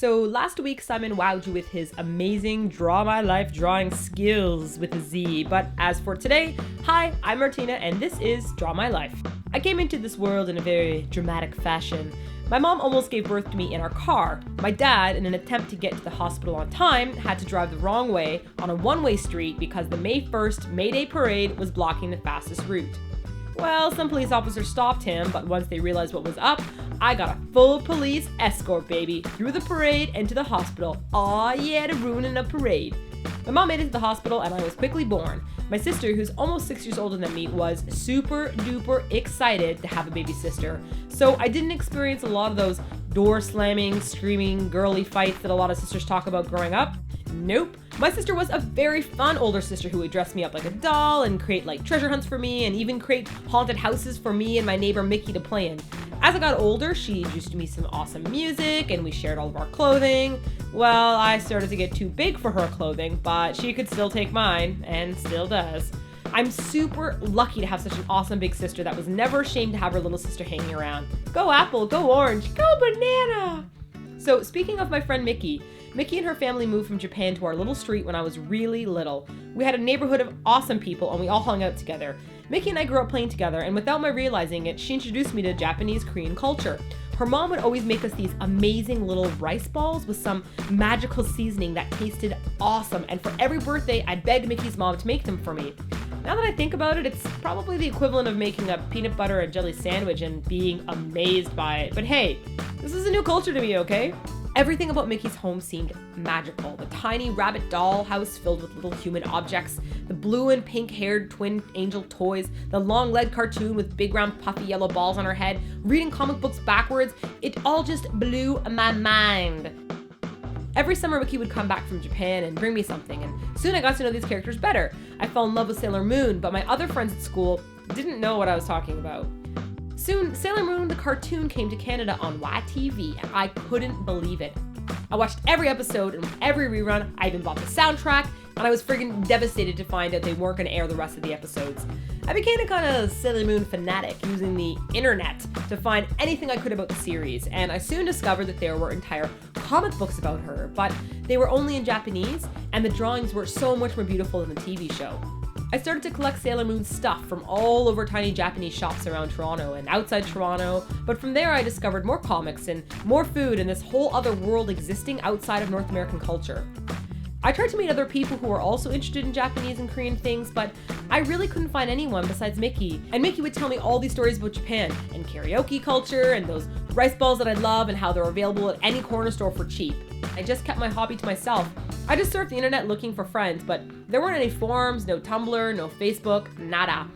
So last week, Simon wowed you with his amazing Draw My Life drawing skills with a Z. But as for today, hi, I'm Martina, and this is Draw My Life. I came into this world in a very dramatic fashion. My mom almost gave birth to me in our car. My dad, in an attempt to get to the hospital on time, had to drive the wrong way on a one-way street because the May 1st May Day parade was blocking the fastest route. Well, some police officers stopped him, but once they realized what was up, I got a full police escort, baby, through the parade and to the hospital. Aw yeah, to ruining a parade. My mom made it to the hospital and I was quickly born. My sister, who's almost 6 years older than me, was super duper excited to have a baby sister. So I didn't experience a lot of those door slamming, screaming, girly fights that a lot of sisters talk about growing up. Nope. My sister was a very fun older sister who would dress me up like a doll and create like treasure hunts for me and even create haunted houses for me and my neighbor Mickey to play in. As I got older, she introduced me some awesome music and we shared all of our clothing. Well, I started to get too big for her clothing, but she could still take mine and still does. I'm super lucky to have such an awesome big sister that was never ashamed to have her little sister hanging around. Go apple, go orange, go banana! So speaking of my friend Mickey and her family moved from Japan to our little street when I was really little. We had a neighborhood of awesome people and we all hung out together. Mickey and I grew up playing together, and without my realizing it, she introduced me to Japanese Korean culture. Her mom would always make us these amazing little rice balls with some magical seasoning that tasted awesome, and for every birthday, I'd beg Mickey's mom to make them for me. Now that I think about it, it's probably the equivalent of making a peanut butter and jelly sandwich and being amazed by it. But hey, this is a new culture to me, okay? Everything about Mickey's home seemed magical. The tiny rabbit doll house filled with little human objects, the blue and pink haired twin angel toys, the long legged cartoon with big round puffy yellow balls on her head, reading comic books backwards, it all just blew my mind. Every summer Mickey would come back from Japan and bring me something, and soon I got to know these characters better. I fell in love with Sailor Moon, but my other friends at school didn't know what I was talking about. Soon, Sailor Moon the cartoon came to Canada on YTV, and I couldn't believe it. I watched every episode and every rerun. I even bought the soundtrack, and I was friggin' devastated to find out they weren't going to air the rest of the episodes. I became a kind of Sailor Moon fanatic, using the internet to find anything I could about the series, and I soon discovered that there were entire comic books about her, but they were only in Japanese, and the drawings were so much more beautiful than the TV show. I started to collect Sailor Moon stuff from all over tiny Japanese shops around Toronto and outside Toronto, but from there I discovered more comics and more food and this whole other world existing outside of North American culture. I tried to meet other people who were also interested in Japanese and Korean things, but I really couldn't find anyone besides Mickey. And Mickey would tell me all these stories about Japan and karaoke culture and those rice balls that I love and how they're available at any corner store for cheap. I just kept my hobby to myself. I just surfed the internet looking for friends, but there weren't any forums, no Tumblr, no Facebook, nada.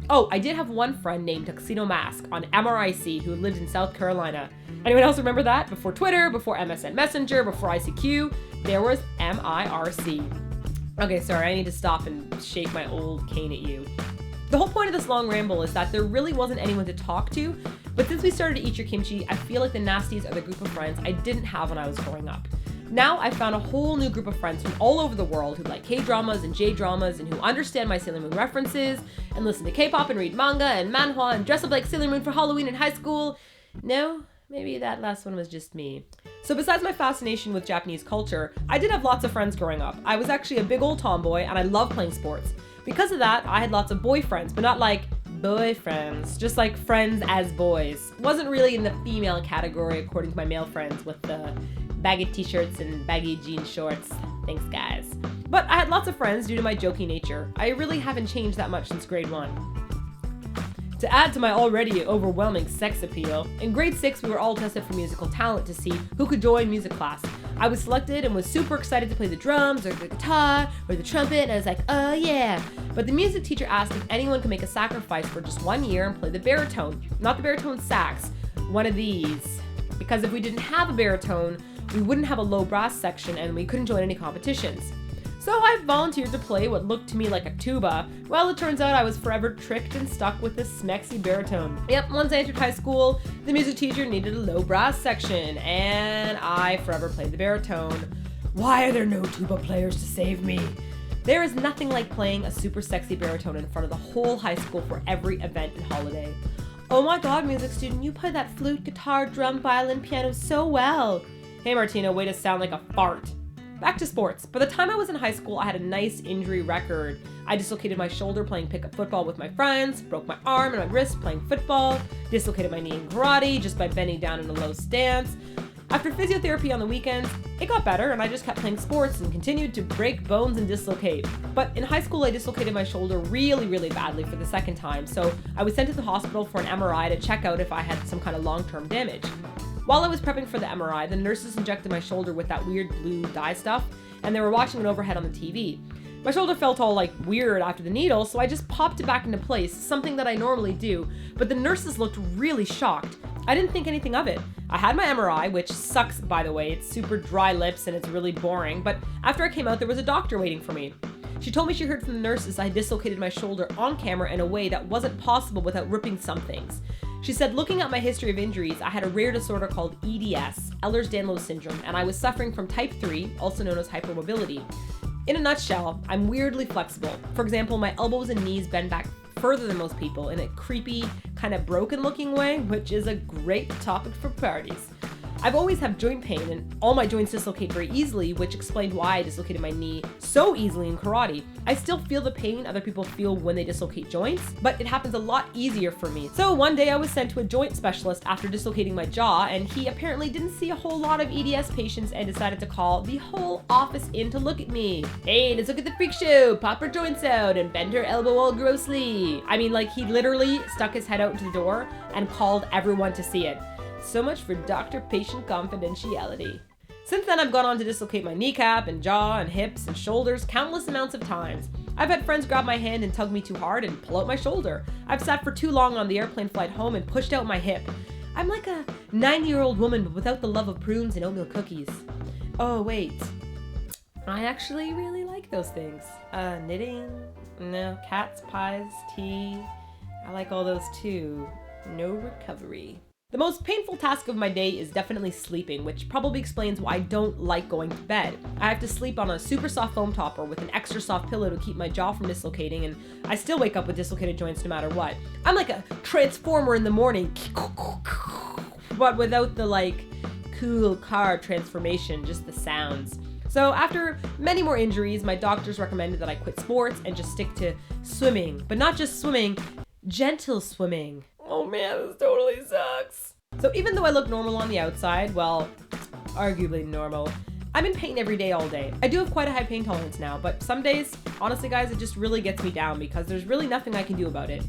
Oh, I did have one friend named Tuxedo Mask on MRIC who lived in South Carolina. Anyone else remember that? Before Twitter, before MSN Messenger, before ICQ, there was MIRC. Okay, sorry, I need to stop and shake my old cane at you. The whole point of this long ramble is that there really wasn't anyone to talk to, but since we started to eat your kimchi, I feel like the nasties are the group of friends I didn't have when I was growing up. Now I found a whole new group of friends from all over the world who like K-dramas and J-dramas and who understand my Sailor Moon references and listen to K-pop and read manga and manhwa and dress up like Sailor Moon for Halloween in high school. No, maybe that last one was just me. So besides my fascination with Japanese culture, I did have lots of friends growing up. I was actually a big old tomboy and I loved playing sports. Because of that, I had lots of boyfriends, but not like boyfriends, just like friends as boys. Wasn't really in the female category according to my male friends with the baggy t-shirts and baggy jean shorts. Thanks, guys. But I had lots of friends due to my jokey nature. I really haven't changed that much since grade 1. To add to my already overwhelming sex appeal, in grade 6 we were all tested for musical talent to see who could join music class. I was selected and was super excited to play the drums or the guitar or the trumpet, and I was like, oh yeah. But the music teacher asked if anyone could make a sacrifice for just 1 year and play the baritone, not the baritone sax, one of these. Because if we didn't have a baritone, we wouldn't have a low brass section and we couldn't join any competitions. So I volunteered to play what looked to me like a tuba. Well, it turns out I was forever tricked and stuck with this smexy baritone. Yep, once I entered high school, the music teacher needed a low brass section, and I forever played the baritone. Why are there no tuba players to save me? There is nothing like playing a super sexy baritone in front of the whole high school for every event and holiday. Oh my god, music student, you play that flute, guitar, drum, violin, piano so well. Hey Martina, way to sound like a fart. Back to sports. By the time I was in high school, I had a nice injury record. I dislocated my shoulder playing pickup football with my friends, broke my arm and my wrist playing football, dislocated my knee in karate just by bending down in a low stance. After physiotherapy on the weekends, it got better and I just kept playing sports and continued to break bones and dislocate. But in high school, I dislocated my shoulder really badly for the second time, so I was sent to the hospital for an MRI to check out if I had some kind of long-term damage. While I was prepping for the MRI, the nurses injected my shoulder with that weird blue dye stuff, and they were watching it overhead on the TV. My shoulder felt all weird after the needle, so I just popped it back into place, something that I normally do, but the nurses looked really shocked. I didn't think anything of it. I had my MRI, which sucks, by the way. It's super dry lips and it's really boring, but after I came out, there was a doctor waiting for me. She told me she heard from the nurses I had dislocated my shoulder on camera in a way that wasn't possible without ripping some things. She said, looking at my history of injuries, I had a rare disorder called EDS, Ehlers-Danlos syndrome, and I was suffering from type 3, also known as hypermobility. In a nutshell, I'm weirdly flexible. For example, my elbows and knees bend back further than most people in a creepy, kind of broken looking way, which is a great topic for parties. I've always had joint pain and all my joints dislocate very easily, which explained why I dislocated my knee so easily in karate. I still feel the pain other people feel when they dislocate joints, but it happens a lot easier for me. So one day I was sent to a joint specialist after dislocating my jaw, and he apparently didn't see a whole lot of EDS patients and decided to call the whole office in to look at me. Hey, let's look at the freak show, pop her joints out and bend her elbow all grossly. I mean, he literally stuck his head out into the door and called everyone to see it. So much for doctor-patient confidentiality. Since then, I've gone on to dislocate my kneecap and jaw and hips and shoulders countless amounts of times. I've had friends grab my hand and tug me too hard and pull out my shoulder. I've sat for too long on the airplane flight home and pushed out my hip. I'm like a 9-year-old woman but without the love of prunes and oatmeal cookies. Oh wait, I actually really like those things. Knitting, no, cats, pies, tea. I like all those too. No recovery. The most painful task of my day is definitely sleeping, which probably explains why I don't like going to bed. I have to sleep on a super soft foam topper with an extra soft pillow to keep my jaw from dislocating, and I still wake up with dislocated joints no matter what. I'm like a transformer in the morning, but without the cool car transformation, just the sounds. So after many more injuries, my doctors recommended that I quit sports and just stick to swimming, but not just swimming, gentle swimming. Oh man, this totally sucks. So even though I look normal on the outside, well, arguably normal, I'm in pain every day all day. I do have quite a high pain tolerance now, but some days, honestly guys, it just really gets me down because there's really nothing I can do about it.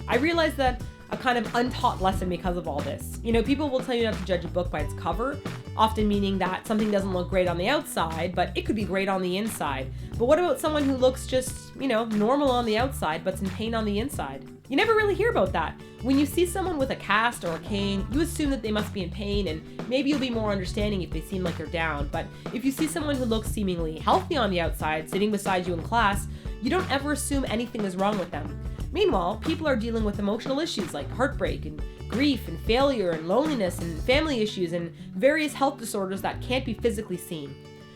I realize that a kind of untaught lesson because of all this. You know, people will tell you not to judge a book by its cover, often meaning that something doesn't look great on the outside, but it could be great on the inside. But what about someone who looks just, normal on the outside, but's in pain on the inside? You never really hear about that. When you see someone with a cast or a cane, you assume that they must be in pain, and maybe you'll be more understanding if they seem like they're down. But if you see someone who looks seemingly healthy on the outside, sitting beside you in class, you don't ever assume anything is wrong with them. Meanwhile, people are dealing with emotional issues like heartbreak and grief and failure and loneliness and family issues and various health disorders that can't be physically seen.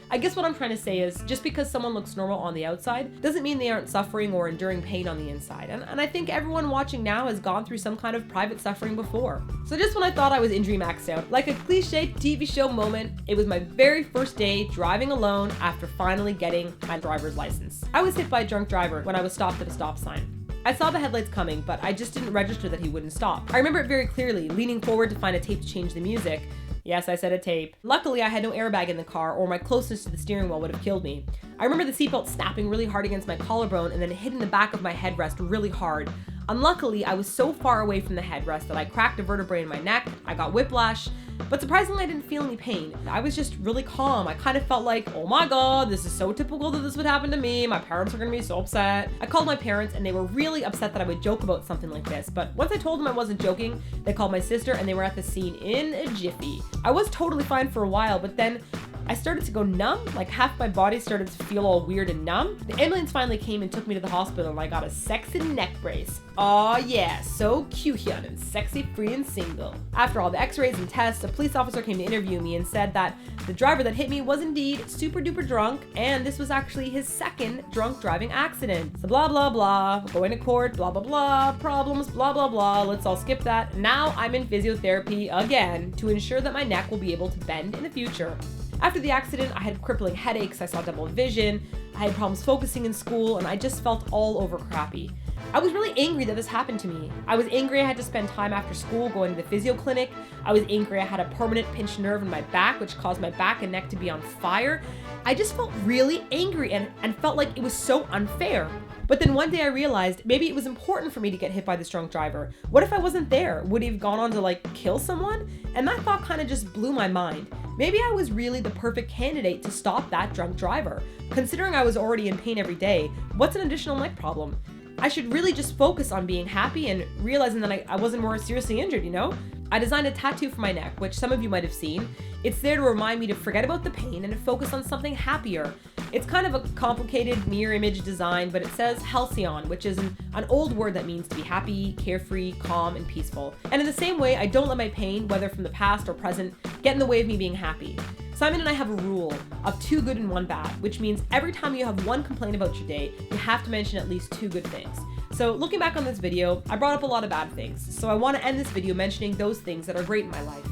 I guess what I'm trying to say is, just because someone looks normal on the outside doesn't mean they aren't suffering or enduring pain on the inside. And I think everyone watching now has gone through some kind of private suffering before. So just when I thought I was injury maxed out, like a cliche TV show moment, it was my very first day driving alone after finally getting my driver's license. I was hit by a drunk driver when I was stopped at a stop sign. I saw the headlights coming, but I just didn't register that he wouldn't stop. I remember it very clearly, leaning forward to find a tape to change the music. Yes, I said a tape. Luckily, I had no airbag in the car, or my closeness to the steering wheel would have killed me. I remember the seatbelt snapping really hard against my collarbone and then hitting the back of my headrest really hard. Unluckily, I was so far away from the headrest that I cracked a vertebrae in my neck, I got whiplash, but surprisingly I didn't feel any pain. I was just really calm. I kind of felt like, oh my god, this is so typical that this would happen to me. My parents are gonna be so upset. I called my parents and they were really upset that I would joke about something like this, but once I told them I wasn't joking, they called my sister and they were at the scene in a jiffy. I was totally fine for a while, but then I started to go numb, like half my body started to feel all weird and numb. The ambulance finally came and took me to the hospital and I got a sexy neck brace. Oh yeah, so cute here and sexy, free and single. After all the x-rays and tests, a police officer came to interview me and said that the driver that hit me was indeed super duper drunk and this was actually his second drunk driving accident. So blah blah blah, going to court, blah blah blah, problems, blah blah blah, let's all skip that. Now I'm in physiotherapy again to ensure that my neck will be able to bend in the future. After the accident, I had crippling headaches, I saw double vision, I had problems focusing in school, and I just felt all over crappy. I was really angry that this happened to me. I was angry I had to spend time after school going to the physio clinic. I was angry I had a permanent pinched nerve in my back, which caused my back and neck to be on fire. I just felt really angry and felt like it was so unfair. But then one day I realized maybe it was important for me to get hit by this drunk driver. What if I wasn't there? Would he have gone on to kill someone? And that thought kind of just blew my mind. Maybe I was really the perfect candidate to stop that drunk driver. Considering I was already in pain every day, what's an additional neck problem? I should really just focus on being happy and realizing that I wasn't more seriously injured, you know? I designed a tattoo for my neck, which some of you might have seen. It's there to remind me to forget about the pain and to focus on something happier. It's kind of a complicated mirror image design, but it says halcyon, which is an old word that means to be happy, carefree, calm, and peaceful. And in the same way, I don't let my pain, whether from the past or present, get in the way of me being happy. Simon and I have a rule of 2 good and 1 bad, which means every time you have one complaint about your day, you have to mention at least 2 good things. So looking back on this video, I brought up a lot of bad things, so I want to end this video mentioning those things that are great in my life.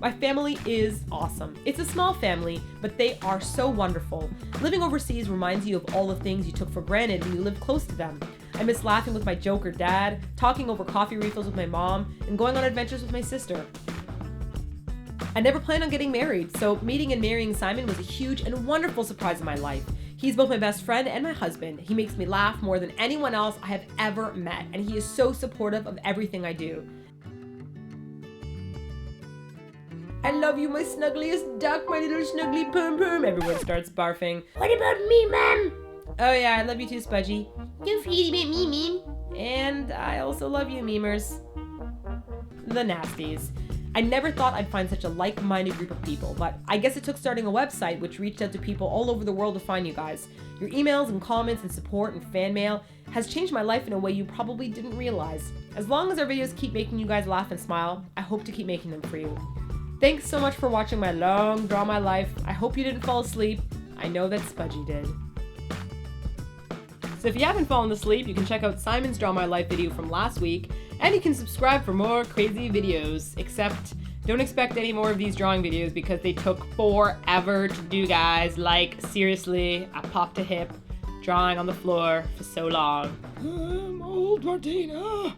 My family is awesome. It's a small family, but they are so wonderful. Living overseas reminds you of all the things you took for granted when you lived close to them. I miss laughing with my joker dad, talking over coffee refills with my mom, and going on adventures with my sister. I never planned on getting married, so meeting and marrying Simon was a huge and wonderful surprise in my life. He's both my best friend and my husband. He makes me laugh more than anyone else I have ever met, and he is so supportive of everything I do. I love you, my snuggliest duck, my little snuggly pum pum. Everyone starts barfing. What about me, Mom? Oh yeah, I love you too, Spudgy. Don't forget about me, Meme. And I also love you, memers. The nasties. I never thought I'd find such a like-minded group of people, but I guess it took starting a website which reached out to people all over the world to find you guys. Your emails and comments and support and fan mail has changed my life in a way you probably didn't realize. As long as our videos keep making you guys laugh and smile, I hope to keep making them for you. Thanks so much for watching my long Draw My Life. I hope you didn't fall asleep. I know that Spudgy did. So if you haven't fallen asleep, you can check out Simon's Draw My Life video from last week, and you can subscribe for more crazy videos, except don't expect any more of these drawing videos because they took forever to do, guys. Like, seriously, I popped a hip drawing on the floor for so long. I'm old, Martina.